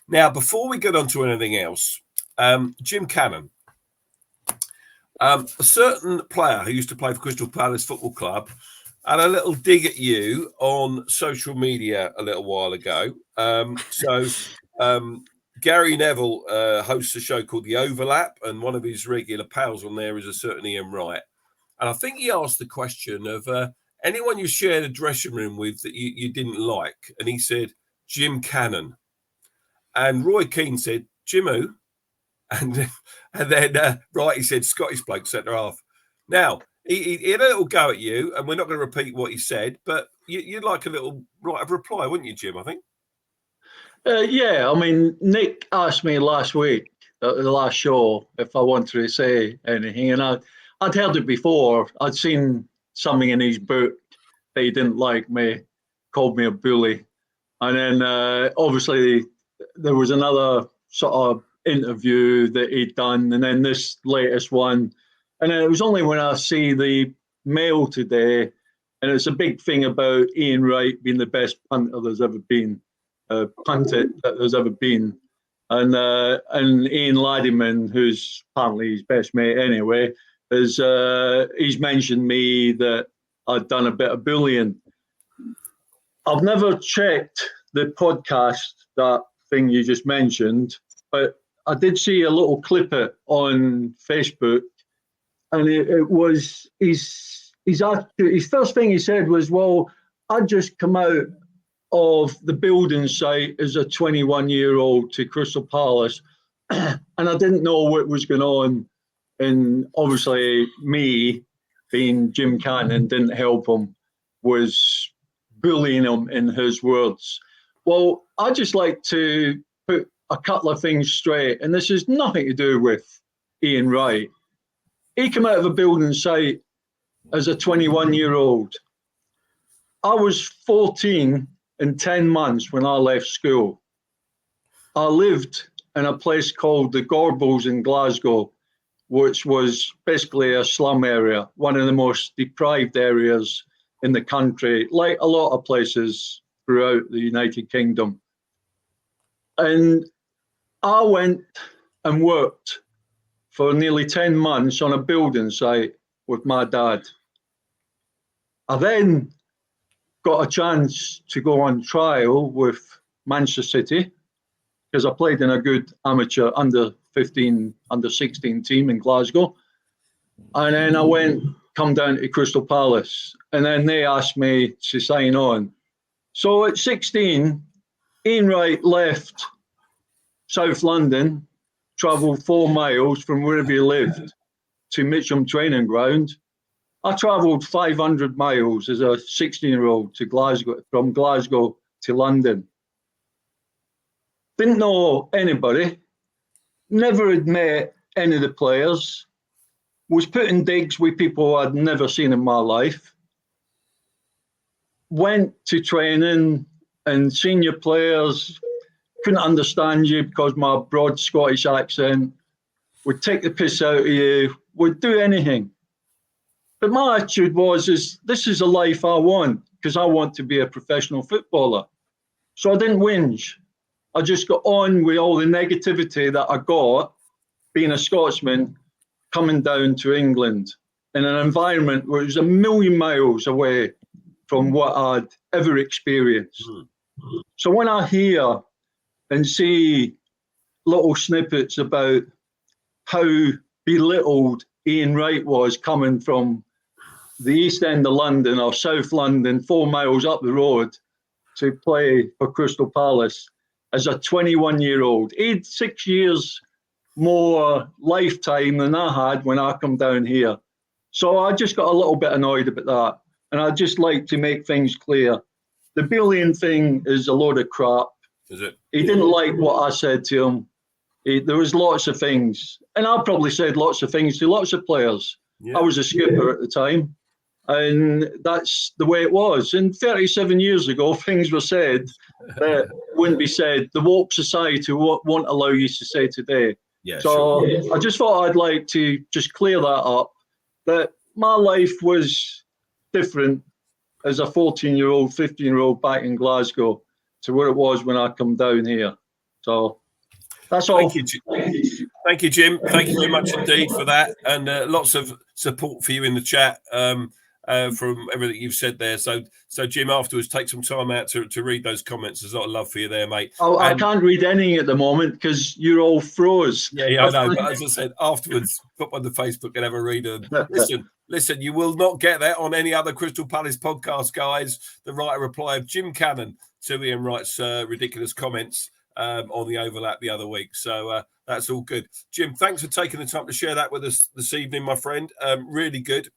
Now, before we get on to anything else, Jim Cannon, a certain player who used to play for Crystal Palace Football Club, had a little dig at you on social media a little while ago. Gary Neville hosts a show called The Overlap, and one of his regular pals on there is a certain Ian Wright. And I think he asked the question of anyone you shared a dressing room with that you didn't like. And he said, Jim Cannon. And Roy Keane said, Jim who? And then Wright, he said, Scottish bloke, centre half. Now, he had a little go at you, and we're not going to repeat what he said, but you'd like a little right of reply, wouldn't you, Jim, I think? Yeah, I mean, Nick asked me last week, the last show, if I wanted to say anything, and I'd heard it before. I'd seen something in his book that he didn't like me, called me a bully. And then obviously there was another sort of interview that he'd done, and then this latest one. And then it was only when I see the Mail today, and it's a big thing about Ian Wright being the best punter there's ever been, punted that there's ever been. And Ian Laddyman, who's apparently his best mate anyway, he's mentioned me that I'd done a bit of bullying. I've never checked the podcast, that thing you just mentioned, but I did see a little clip on Facebook, and it was his first thing he said was, well, I'd just come out of the building site as a 21-year-old to Crystal Palace, and I didn't know what was going on. And obviously me, being Jim Cannon, didn't help him, was bullying him in his words. Well, I'd just like to put a couple of things straight, and this has nothing to do with Ian Wright. He came out of a building site as a 21-year-old. I was 14 and 10 months when I left school. I lived in a place called the Gorbals in Glasgow, which was basically a slum area, one of the most deprived areas in the country, like a lot of places throughout the United Kingdom. And I went and worked for nearly 10 months on a building site with my dad. I then got a chance to go on trial with Manchester City because I played in a good amateur under 15, under 16 team in Glasgow. And then I come down to Crystal Palace, and then they asked me to sign on. So at 16, Ian Wright left South London, travelled 4 miles from wherever he lived to Mitcham training ground. I travelled 500 miles as a 16-year-old to Glasgow, from Glasgow to London. Didn't know anybody, never had met any of the players, was putting digs with people I'd never seen in my life. Went to training, and senior players couldn't understand you because my broad Scottish accent, would take the piss out of you, would do anything. But my attitude this is a life I want, because I want to be a professional footballer. So I didn't whinge. I just got on with all the negativity that I got being a Scotsman coming down to England in an environment where it was a million miles away from what I'd ever experienced. So when I hear and see little snippets about how belittled Ian Wright was coming from the East End of London or South London, 4 miles up the road to play for Crystal Palace as a 21-year-old. He had 6 years more lifetime than I had when I come down here. So I just got a little bit annoyed about that. And I'd just like to make things clear. The bullying thing is a load of crap. Is it? He didn't like what I said to him. There was lots of things. And I probably said lots of things to lots of players. Yeah. I was a skipper at the time. And that's the way it was. And 37 years ago, things were said that wouldn't be said. The woke society won't allow you to say today. Yeah, so sure. I just thought I'd like to just clear that up, that my life was different as a 14-year-old, 15-year-old back in Glasgow to where it was when I come down here. So that's all. Thank you, Jim. Thank you very much indeed for that, and lots of support for you in the chat from everything you've said there. So Jim, afterwards, take some time out to read those comments. There's a lot of love for you there, mate. I can't read anything at the moment because you're all froze. Yeah, I know. But as I said, afterwards, pop on the Facebook and have a read. And listen, you will not get that on any other Crystal Palace podcast, guys. The writer reply of Jim Cannon to Ian Wright's ridiculous comments on the overlap the other week. So that's all good. Jim, thanks for taking the time to share that with us this evening, my friend. Really good.